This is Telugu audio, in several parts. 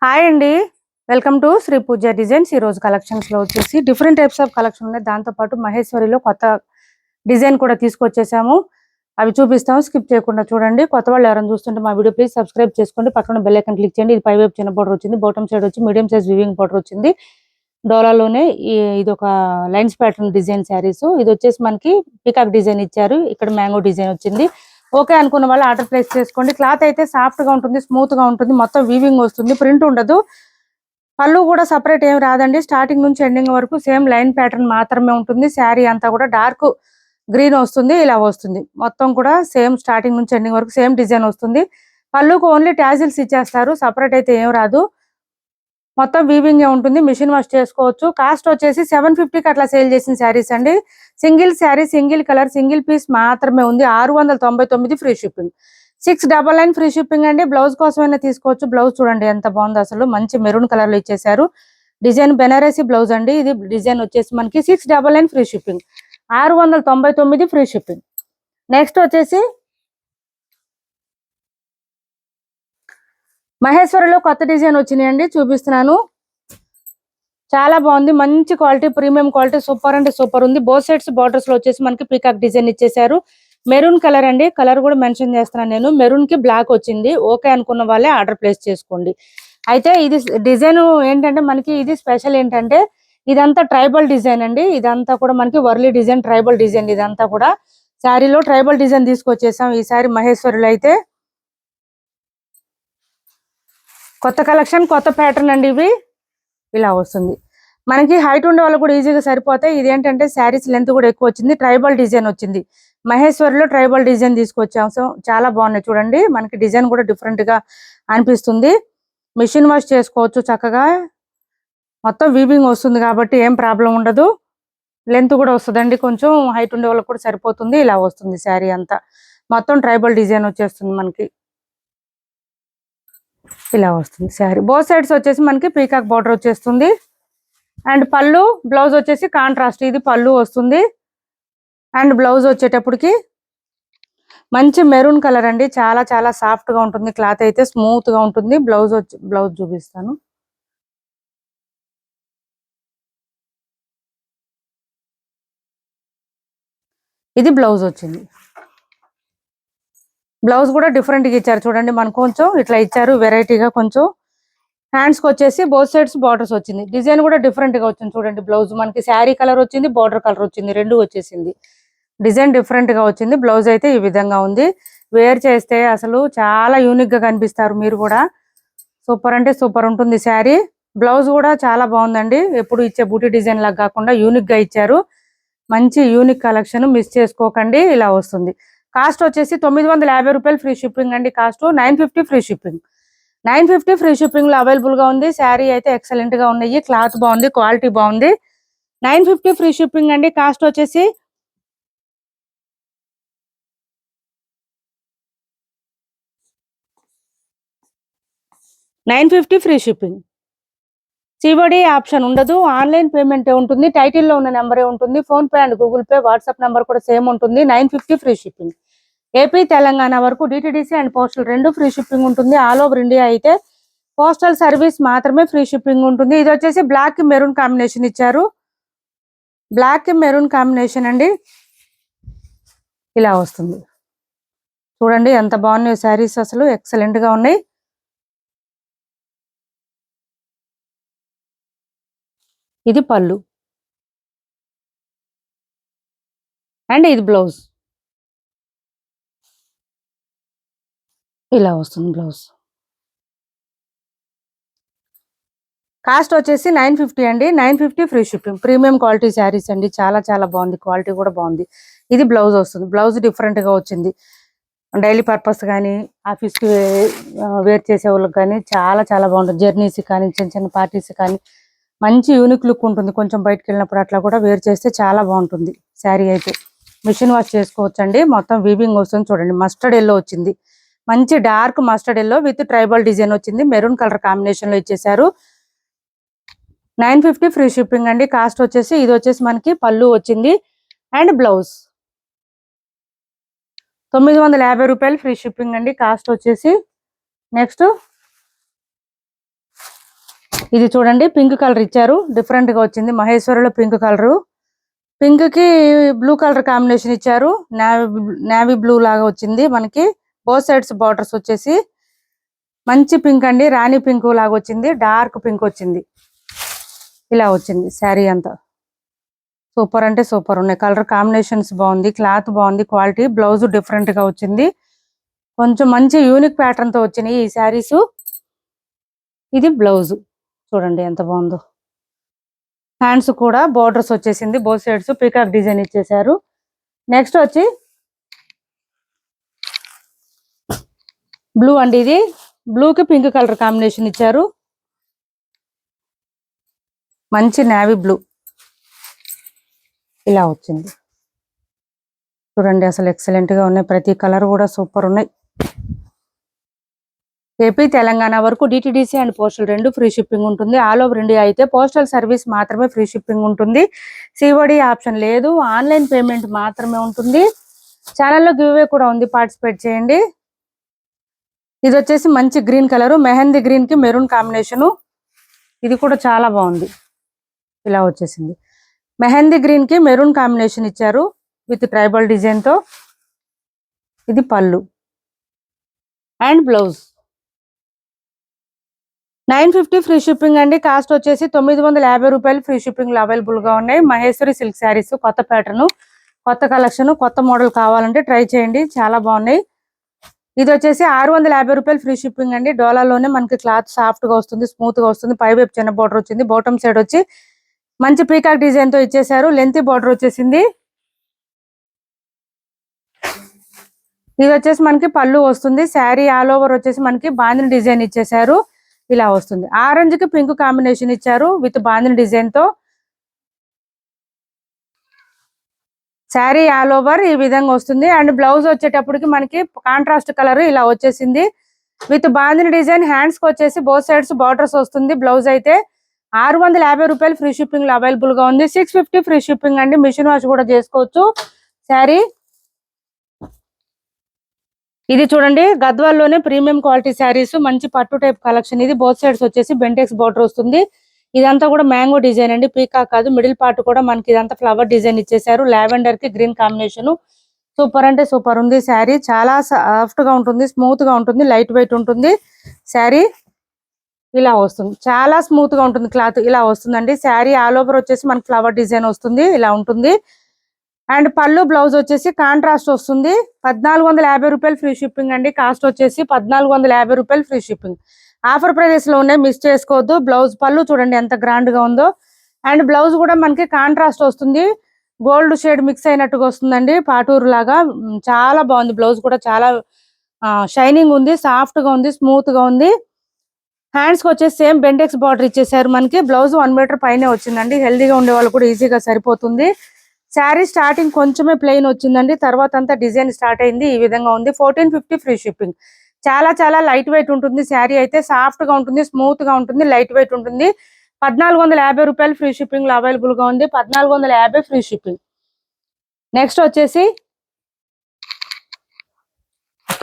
హాయ్ అండి. Welcome to Sri Pooja designs. ఈ రోజు కలెక్షన్స్ లో వచ్చేసి డిఫరెంట్ టైప్స్ ఆఫ్ కలెక్షన్ ఉన్నాయి. దాంతో పాటు మహేశ్వరిలో కొత్త డిజైన్ కూడా తీసుకొచ్చేసాము. అవి చూపిస్తాము, స్కిప్ చేయకుండా చూడండి. కొత్త వాళ్ళు ఎవరైనా చూస్తుంటే మా వీడియో ప్లీజ్ సబ్స్క్రైబ్ చేసుకోండి. పక్కన బెల్ ఐకాన్ క్లిక్ చేయండి. ఇది పై వైపు చిన్న బోర్డర్ వచ్చింది, బాటమ్ సైడ్ వచ్చి మీడియం సైజ్ వివింగ్ బోర్డర్ వచ్చింది. డోలాలోనే ఇది ఒక లైన్స్ ప్యాటర్న్ డిజైన్ శారీస్. ఇది వచ్చేసి మనకి పికాక్ డిజైన్ ఇచ్చారు. ఇక్కడ మ్యాంగో డిజైన్ వచ్చింది. ఓకే అనుకున్న వాళ్ళు ఆర్డర్ ప్లేస్ చేసుకోండి. క్లాత్ అయితే సాఫ్ట్ గా ఉంటుంది, స్మూత్ గా ఉంటుంది, మొత్తం వీవింగ్ వస్తుంది, ప్రింట్ ఉండదు. పళ్ళు కూడా సపరేట్ ఏం రాదండి. స్టార్టింగ్ నుంచి ఎండింగ్ వరకు సేమ్ లైన్ ప్యాటర్న్ మాత్రమే ఉంటుంది. శారీ అంతా కూడా డార్క్ గ్రీన్ వస్తుంది, ఇలా వస్తుంది. మొత్తం కూడా సేమ్ స్టార్టింగ్ నుంచి ఎండింగ్ వరకు సేమ్ డిజైన్ వస్తుంది. పళ్ళుకు ఓన్లీ టాజిల్స్ ఇచ్చేస్తారు, సపరేట్ అయితే ఏం రాదు. మొత్తం వీవింగ్ ఉంటుంది, మిషన్ వాష్ చేసుకోవచ్చు. కాస్ట్ వచ్చేసి 750కి అట్లా సేల్ చేసిన శారీస్ అండి. Single saree, single colour, single piece మాత్రమే ఉంది. 699 ఫ్రీ షిప్పింగ్. 699 ఫ్రీ షిప్పింగ్ అండి. బ్లౌజ్ కోసమైనా తీసుకోవచ్చు. బ్లౌజ్ చూడండి ఎంత బాగుందో, అసలు మంచి మెరూన్ కలర్ లో ఇచ్చేసారు. డిజైన్ బెనారసీ బ్లౌజ్ అండి. ఇది డిజైన్ వచ్చేసి మనకి 699 free shipping, 699 free shipping. Next వచ్చేసి మహేశ్వరిలో కొత్త డిజైన్ వచ్చినాయండి, చూపిస్తున్నాను. చాలా బాగుంది, మంచి క్వాలిటీ, ప్రీమియం క్వాలిటీ, సూపర్ అంటే సూపర్ ఉంది. బోత్ సైడ్స్ బార్డర్స్ లో వచ్చేసి మనకి పీకాక్ డిజైన్ ఇచ్చేసారు. మెరూన్ కలర్ అండి, కలర్ కూడా మెన్షన్ చేస్తున్నాను నేను. మెరూన్ కి బ్లాక్ వచ్చింది. ఓకే అనుకున్న వాళ్ళే ఆర్డర్ ప్లేస్ చేసుకోండి. అయితే ఇది డిజైన్ ఏంటంటే మనకి ఇది స్పెషల్ ఏంటంటే ఇదంతా ట్రైబల్ డిజైన్ అండి. ఇదంతా కూడా మనకి వర్లీ డిజైన్, ట్రైబల్ డిజైన్. ఇదంతా కూడా శారీలో ట్రైబల్ డిజైన్ తీసుకొచ్చేసాం ఈసారి మహేశ్వరిలో. అయితే కొత్త కలెక్షన్, కొత్త ప్యాటర్న్ అండి. ఇవి ఇలా వస్తుంది. మనకి హైట్ ఉండే వాళ్ళు కూడా ఈజీగా సరిపోతాయి. ఇది ఏంటంటే శారీస్ లెంత్ కూడా ఎక్కువ వచ్చింది, ట్రైబల్ డిజైన్ వచ్చింది. మహేశ్వరిలో ట్రైబల్ డిజైన్ తీసుకొచ్చాం. సో చాలా బాగున్నాయి చూడండి. మనకి డిజైన్ కూడా డిఫరెంట్ గా అనిపిస్తుంది. మిషన్ వాష్ చేసుకోవచ్చు చక్కగా. మొత్తం వీవింగ్ వస్తుంది కాబట్టి ఏం ప్రాబ్లం ఉండదు. లెంత్ కూడా వస్తుందండి, కొంచెం హైట్ ఉండే వాళ్ళకి కూడా సరిపోతుంది. ఇలా వస్తుంది శారీ అంతా. మొత్తం ట్రైబల్ డిజైన్ వచ్చేస్తుంది మనకి. ఇలా వస్తుంది శారీ. బోత్ సైడ్స్ వచ్చేసి మనకి పీకాక్ బార్డర్ వచ్చేస్తుంది. అండ్ పళ్ళు, బ్లౌజ్ వచ్చేసి కాంట్రాస్ట్. ఇది పళ్ళు వస్తుంది. అండ్ బ్లౌజ్ వచ్చేటప్పటికి మంచి మెరూన్ కలర్ అండి. చాలా చాలా సాఫ్ట్ గా ఉంటుంది. క్లాత్ అయితే స్మూత్ గా ఉంటుంది. బ్లౌజ్ చూపిస్తాను. ఇది బ్లౌజ్ వచ్చింది. బ్లౌజ్ కూడా డిఫరెంట్ గా ఇచ్చారు చూడండి. మనకు కొంచెం ఇట్లా ఇచ్చారు వెరైటీగా. కొంచెం హ్యాండ్స్ కి వచ్చేసి బోత్ సైడ్స్ బార్డర్స్ వచ్చింది. డిజైన్ కూడా డిఫరెంట్ గా వచ్చింది చూడండి. బ్లౌజ్ మనకి శారీ కలర్ వచ్చింది, బార్డర్ కలర్ వచ్చింది, రెండు వచ్చేసింది. డిజైన్ డిఫరెంట్ గా వచ్చింది. బ్లౌజ్ అయితే ఈ విధంగా ఉంది. వేర్ చేస్తే అసలు చాలా యూనిక్ గా కనిపిస్తారు మీరు కూడా. సూపర్ అంటే సూపర్ ఉంటుంది శారీ. బ్లౌజ్ కూడా చాలా బాగుందండి. ఎప్పుడు ఇచ్చే బూటీ డిజైన్ లాగా కాకుండా యూనిక్ గా ఇచ్చారు. మంచి యూనిక్ కలెక్షన్, మిస్ చేసుకోకండి. ఇలా వస్తుంది. కాస్ట్ వచ్చేసి 950 రూపాయలు ఫ్రీ షిప్పింగ్ అండి. Cost 950 free shipping. 950 free shipping లో అవైలబుల్ గా ఉంది. శారీ అయితే ఎక్సలెంట్ గా ఉన్నాయి. క్లాత్ బాగుంది, క్వాలిటీ బాగుంది. 950 ఫ్రీ షిప్పింగ్ అండి. కాస్ట్ వచ్చేసి 950 ఫ్రీ షిప్పింగ్. సిఓడి ఆప్షన్ ఉండదు, ఆన్లైన్ పేమెంట్ ఉంటుంది. టైటిల్లో ఉన్న నెంబరే ఉంటుంది. Phone pay and Google pay, WhatsApp number కూడా సేమ్ ఉంటుంది. 950 ఫ్రీ షిప్పింగ్. ఏపీ తెలంగాణ వరకు డిటిడిసి అండ్ పోస్టల్ రెండు ఫ్రీ షిప్పింగ్ ఉంటుంది. ఆల్ ఓవర్ ఇండియా అయితే పోస్టల్ సర్వీస్ మాత్రమే ఫ్రీ షిప్పింగ్ ఉంటుంది. ఇది వచ్చేసి బ్లాక్ కి మెరూన్ కాంబినేషన్ ఇచ్చారు. బ్లాక్ కి మెరూన్ కాంబినేషన్ అండి. ఇలా వస్తుంది చూడండి. ఎంత బాగున్నాయి శారీస్, అసలు ఎక్సలెంట్ గా ఉన్నాయి. ఇది పళ్ళు అండ్ ఇది బ్లౌజ్. ఇలా వస్తుంది బ్లౌజ్. కాస్ట్ వచ్చేసి 950 అండి. 950 free shipping. Premium quality saris అండి. చాలా చాలా బాగుంది, క్వాలిటీ కూడా బాగుంది. ఇది బ్లౌజ్ వస్తుంది. బ్లౌజ్ డిఫరెంట్ గా వచ్చింది. డైలీ పర్పస్ కానీ, ఆఫీస్కి వేర్ చేసే వాళ్ళకి కానీ చాలా చాలా బాగుంటుంది. జర్నీస్ కానీ, చిన్న చిన్న పార్టీస్ కానీ మంచి యూనిక్ లుక్ ఉంటుంది. కొంచెం బయటకు వెళ్ళినప్పుడు అట్లా కూడా వేర్ చేస్తే చాలా బాగుంటుంది శారీ అయితే. మిషన్ వాష్ చేసుకోవచ్చు అండి. మొత్తం వీవింగ్ వస్తుంది చూడండి. మస్టర్డ్ ఎల్లో వచ్చింది, మంచి dark mustard yellow with tribal design వచ్చింది. మెరూన్ కలర్ కాంబినేషన్ లో ఇచ్చేసారు. 950 ఫ్రీ షిప్పింగ్ అండి. కాస్ట్ వచ్చేసి ఇది వచ్చేసి మనకి పళ్ళు వచ్చింది అండ్ బ్లౌజ్. 950 రూపాయలు ఫ్రీ షిప్పింగ్ అండి. కాస్ట్ వచ్చేసి నెక్స్ట్ ఇది చూడండి పింక్ కలర్ ఇచ్చారు, డిఫరెంట్ గా వచ్చింది. మహేశ్వరిలో పింక్ కలర్, పింక్ కి బ్లూ కలర్ కాంబినేషన్ ఇచ్చారు. నేవీ బ్లూ లాగా వచ్చింది మనకి. బోత్ సైడ్స్ బార్డర్స్ వచ్చేసి మంచి పింక్ అండి, రాణి పింక్ లాగా వచ్చింది, డార్క్ పింక్ వచ్చింది. ఇలా వచ్చింది శారీ అంతా. సూపర్ అంటే సూపర్ ఉన్నాయి. కలర్ కాంబినేషన్స్ బాగుంది, క్లాత్ బాగుంది, క్వాలిటీ. బ్లౌజ్ డిఫరెంట్ గా వచ్చింది, కొంచెం మంచి యూనిక్ ప్యాటర్న్ తో వచ్చినాయి ఈ శారీస్. ఇది బ్లౌజ్ చూడండి ఎంత బాగుందో. హ్యాండ్స్ కూడా బోర్డర్స్ వచ్చేసింది, బోత్ సైడ్స్ పీకాక్ డిజైన్ ఇచ్చేసారు. నెక్స్ట్ వచ్చి బ్లూ అండి, ఇది బ్లూ కి పింక్ కలర్ కాంబినేషన్ ఇచ్చారు. మంచి నేవీ బ్లూ ఇలా వచ్చింది చూడండి. అసలు ఎక్సలెంట్ గా ఉన్నాయి, ప్రతి కలర్ కూడా సూపర్ ఉన్నాయి. ఏపీ తెలంగాణ వరకు డిటిడిసి అండ్ పోస్టల్ రెండు ఫ్రీ షిప్పింగ్ ఉంటుంది. ఆల్ ఓవర్ ఇండియా అయితే పోస్టల్ సర్వీస్ మాత్రమే ఫ్రీ షిప్పింగ్ ఉంటుంది. సిఓడి ఆప్షన్ లేదు, ఆన్లైన్ పేమెంట్ మాత్రమే ఉంటుంది. ఛానల్లో గివ్ అవే కూడా ఉంది, పార్టిసిపేట్ చేయండి. ఇది వచ్చేసి మంచి గ్రీన్ కలర్, మెహందీ గ్రీన్ కి మెరూన్ కాంబినేషను. ఇది కూడా చాలా బాగుంది, ఇలా వచ్చేసింది. మెహందీ గ్రీన్ కి మెరూన్ కాంబినేషన్ ఇచ్చారు విత్ ట్రైబల్ డిజైన్ తో. ఇది పళ్ళు అండ్ బ్లౌజ్. 950 ఫ్రీ షిప్పింగ్ అండి. కాస్ట్ వచ్చేసి 950 రూపాయలు ఫ్రీ షిప్పింగ్ లో అవైలబుల్ గా ఉన్నాయి. మహేశ్వరి సిల్క్ శారీస్ కొత్త ప్యాటర్న్, కొత్త కలెక్షన్, కొత్త మోడల్ కావాలంటే ట్రై చేయండి, చాలా బాగున్నాయి. ఇది వచ్చేసి 650 రూపాయలు ఫ్రీ షిప్పింగ్ అండి. డోలాలోనే మనకి క్లాత్ సాఫ్ట్ గా వస్తుంది, స్మూత్ గా వస్తుంది. పై వైపు చిన్న బార్డర్ వచ్చింది, బాటమ్ సైడ్ వచ్చి మంచి పీకాక్ డిజైన్ తో ఇచ్చేసారు. లెంత్ బార్డర్ వచ్చేసింది. ఇది వచ్చేసి మనకి పళ్ళు వస్తుంది. శారీ ఆల్ ఓవర్ వచ్చేసి మనకి బాందిని డిజైన్ ఇచ్చేసారు, ఇలా వస్తుంది. ఆరెంజ్ కి పింక్ కాంబినేషన్ ఇచ్చారు విత్ బాందిని డిజైన్ తో. శారీ ఆల్ ఓవర్ ఈ విధంగా వస్తుంది. అండ్ బ్లౌజ్ వచ్చేటప్పటికి మనకి కాంట్రాస్ట్ కలర్ ఇలా వచ్చేసింది విత్ బాందిని డిజైన్. హ్యాండ్స్ కి వచ్చేసి బోత్ సైడ్స్ బార్డర్స్ వస్తుంది. బ్లౌజ్ అయితే 650 రూపాయలు ఫ్రీ షిప్పింగ్ లో అవైలబుల్ గా ఉంది. 650 ఫ్రీ షిప్పింగ్ అండి. మిషన్ వాష్ కూడా చేసుకోవచ్చు శారీ. ఇది చూడండి గద్వాల్లోనే ప్రీమియం క్వాలిటీ శారీస్, మంచి పట్టు టైప్ కలెక్షన్. ఇది బోత్ సైడ్స్ వచ్చేసి బెంటెక్స్ బార్డర్ వస్తుంది. ఇదంతా కూడా మ్యాంగో డిజైన్ అండి, పీకాక్ కాదు. మిడిల్ పార్ట్ కూడా మనకి ఇదంతా ఫ్లవర్ డిజైన్ ఇచ్చేసారు. లావెండర్ కి గ్రీన్ కాంబినేషన్. సూపర్ అంటే సూపర్ ఉంది శారీ. చాలా సాఫ్ట్ గా ఉంటుంది, స్మూత్ గా ఉంటుంది, లైట్ వెయిట్ ఉంటుంది శారీ. ఇలా వస్తుంది, చాలా స్మూత్ గా ఉంటుంది క్లాత్, ఇలా వస్తుందండి శారీ. ఆల్ ఓవర్ వచ్చేసి మనకి ఫ్లవర్ డిజైన్ వస్తుంది, ఇలా ఉంటుంది. అండ్ పళ్ళు బ్లౌజ్ వచ్చేసి కాంట్రాస్ట్ వస్తుంది. 1450 రూపాయలు ఫ్రీ షిప్పింగ్ అండి. కాస్ట్ వచ్చేసి 1450 రూపాయలు ఫ్రీ షిప్పింగ్. ఆఫర్ ప్రైజెస్ లో ఉన్నాయి, మిస్ చేసుకోవద్దు. బ్లౌజ్ పళ్ళు చూడండి ఎంత గ్రాండ్ గా ఉందో. అండ్ బ్లౌజ్ కూడా మనకి కాంట్రాస్ట్ వస్తుంది, గోల్డ్ షేడ్ మిక్స్ అయినట్టుగా వస్తుందండి, పాటూరు లాగా. చాలా బాగుంది. బ్లౌజ్ కూడా చాలా షైనింగ్ ఉంది, సాఫ్ట్ గా ఉంది, స్మూత్ గా ఉంది. హ్యాండ్స్ కి వచ్చేసి సేమ్ బెండెక్స్ బార్డర్ ఇచ్చేసారు మనకి. బ్లౌజ్ 1 మీటర్ పైనే వచ్చిందండి. హెల్దీగా ఉండే వాళ్ళు కూడా ఈజీగా సరిపోతుంది. శారీ స్టార్టింగ్ కొంచెమే ప్లెయిన్ వచ్చిందండి, తర్వాత అంతా డిజైన్ స్టార్ట్ అయింది. ఈ విధంగా ఉంది. 1450 ఫ్రీ షిప్పింగ్. చాలా చాలా లైట్ వెయిట్ ఉంటుంది శారీ అయితే. సాఫ్ట్ గా ఉంటుంది, స్మూత్ గా ఉంటుంది, లైట్ వెయిట్ ఉంటుంది. 1450 రూపాయలు ఫ్రీ షిప్పింగ్ లో అవైలబుల్ గా ఉంది. 1450 ఫ్రీ షిప్పింగ్. నెక్స్ట్ వచ్చేసి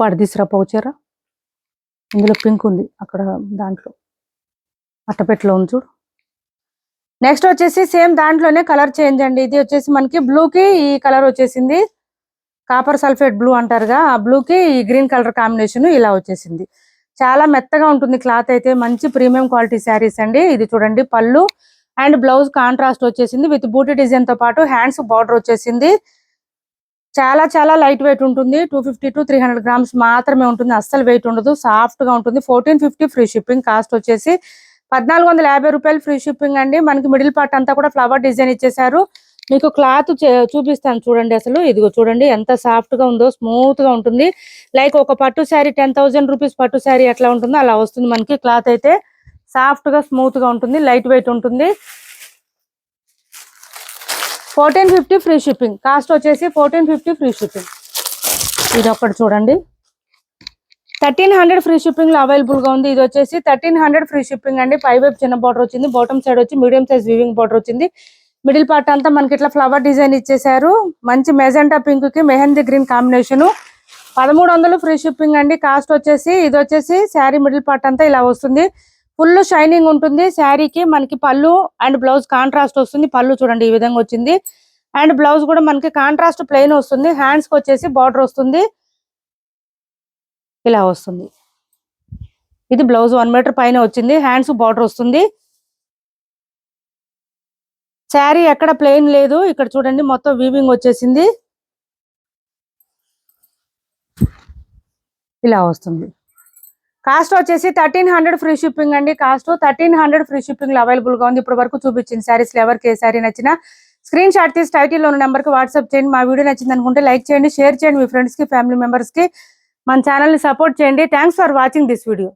పాడు తీసురా పౌచరా, ఇందులో పింక్ ఉంది, అక్కడ దాంట్లో అట్టపెట్టలో ఉంది చూడు. నెక్స్ట్ వచ్చేసి సేమ్ దాంట్లోనే కలర్ చేంజ్ అండి. ఇది వచ్చేసి మనకి బ్లూ కి ఈ కలర్ వచ్చేసింది, కాపర్ సల్ఫేట్ బ్లూ అంటారుగా, ఆ బ్లూ కి ఈ గ్రీన్ కలర్ కాంబినేషన్ ఇలా వచ్చేసింది. చాలా మెత్తగా ఉంటుంది క్లాత్ అయితే. మంచి ప్రీమియం క్వాలిటీ శారీస్ అండి. ఇది చూడండి పళ్ళు అండ్ బ్లౌజ్ కాంట్రాస్ట్ వచ్చేసింది విత్ బూటీ డిజైన్ తో పాటు హ్యాండ్స్ బార్డర్ వచ్చేసింది. చాలా చాలా లైట్ వెయిట్ ఉంటుంది. 250 to 300 గ్రామ్స్ మాత్రమే ఉంటుంది, అస్సలు వెయిట్ ఉండదు, సాఫ్ట్ గా ఉంటుంది. 1450 ఫ్రీ షిప్పింగ్. కాస్ట్ వచ్చేసి 1450 రూపాయలు ఫ్రీ షిప్పింగ్ అండి. మనకి మిడిల్ పార్ట్ అంతా కూడా ఫ్లవర్ డిజైన్ ఇచ్చేసారు. మీకు క్లాత్ చూపిస్తాను చూడండి. అసలు ఇదిగో చూడండి ఎంత సాఫ్ట్ గా ఉందో, స్మూత్ గా ఉంటుంది. లైక్ ఒక పట్టు శారీ 10,000 రూపీస్ పట్టు శారీ ఎట్లా ఉంటుందో అలా వస్తుంది మనకి. క్లాత్ అయితే సాఫ్ట్ గా స్మూత్ గా ఉంటుంది, లైట్ వెయిట్ ఉంటుంది. 1450 ఫ్రీ షిప్పింగ్. కాస్ట్ వచ్చేసి 1450 ఫ్రీ షిప్పింగ్. ఇది ఒకటి చూడండి 1300 ఫ్రీ షిప్పింగ్ లో అవైలబుల్ గా ఉంది. ఇది వచ్చేసి 1300 ఫ్రీ షిప్పింగ్ అండి. పై వైపు చిన్న బార్డర్ వచ్చింది, బాటమ్ సైడ్ వచ్చి మీడియం సైజ్ వీవింగ్ బార్డర్ వచ్చింది. మిడిల్ పార్ట్ అంతా మనకి ఇట్లా ఫ్లవర్ డిజైన్ ఇచ్చేసారు. మంచి మెజెంటా పింక్ కి mehndi green combination. 1300 free shipping అండి. కాస్ట్ వచ్చేసి ఇది వచ్చేసి శారీ మిడిల్ పార్ట్ అంతా ఇలా వస్తుంది. ఫుల్ షైనింగ్ ఉంటుంది శారీకి. మనకి పళ్ళు అండ్ బ్లౌజ్ కాంట్రాస్ట్ వస్తుంది. పళ్ళు చూడండి ఈ విధంగా వచ్చింది. అండ్ బ్లౌజ్ కూడా మనకి కాంట్రాస్ట్ ప్లెయిన్ వస్తుంది. హ్యాండ్స్ కి వచ్చేసి బార్డర్ వస్తుంది, ఇలా వస్తుంది. ఇది బ్లౌజ్ 1 మీటర్ పైన వచ్చింది. హ్యాండ్స్ బార్డర్ వస్తుంది. శారీ ఎక్కడ ప్లెయిన్ లేదు. ఇక్కడ చూడండి మొత్తం వీవింగ్ వచ్చేసింది, ఇలా వస్తుంది. కాస్ట్ వచ్చేసి 1300 ఫ్రీ షిప్పింగ్ అండి. కాస్ట్ 1300 ఫ్రీ షిప్పింగ్ అవైలబుల్ గా ఉంది. ఇప్పుడు వరకు చూపించిన శారీస్ ఎవరికి ఏ శారీ నచ్చినా స్క్రీన్ షాట్ తీసి టైటిల్ ఉన్న నెంబర్ కి వాట్సాప్ చేయండి. మా వీడియో నచ్చింది అనుకుంటే లైక్ చేయండి, షేర్ చేయండి మీ ఫ్రెండ్స్ కి, ఫ్యామిలీ మెంబర్స్ కి. మన ఛానల్ ని సపోర్ట్ చేయండి. Thanks for watching this video.